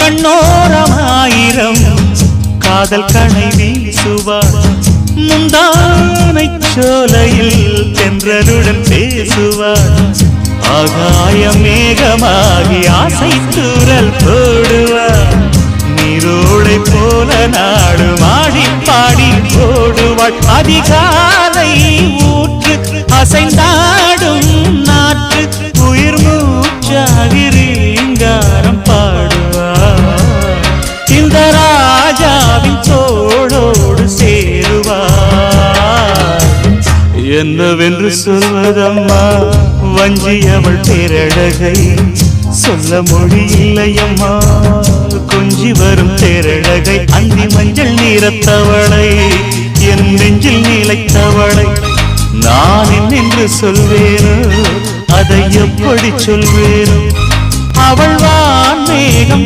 கண்ணோரமாயிரம் காதல் கணை வீசுவார் முந்தானை சோலையில் தென்றலுடன் பேசுவார் ஆகாய மேகமாகி ஆசை தூரல் போடுவார் நீரோளை போல நாடு மாடி பாடி போடுவாள் அதிகாலை ஊற்று அசைந்தாடும் நாற்று உயிர் மூச்சாகிறீங்காரம் பாடுவார் இந்த ராஜாவின் தோளோடு சேருவார் என்னவென்று சொல்வதம்மா வஞ்சி அவள் பேரழகை சொல்ல மொழி இல்லையம்மா கொஞ்சி வரும் தேரழகை அந்தி மஞ்சள் நீரத்தவளை என் நெஞ்சில் நீலைத்தவளை நான் என்னென்று சொல்வேனோ அதை எப்படி சொல்வேனோ அவள் வான் மேகம்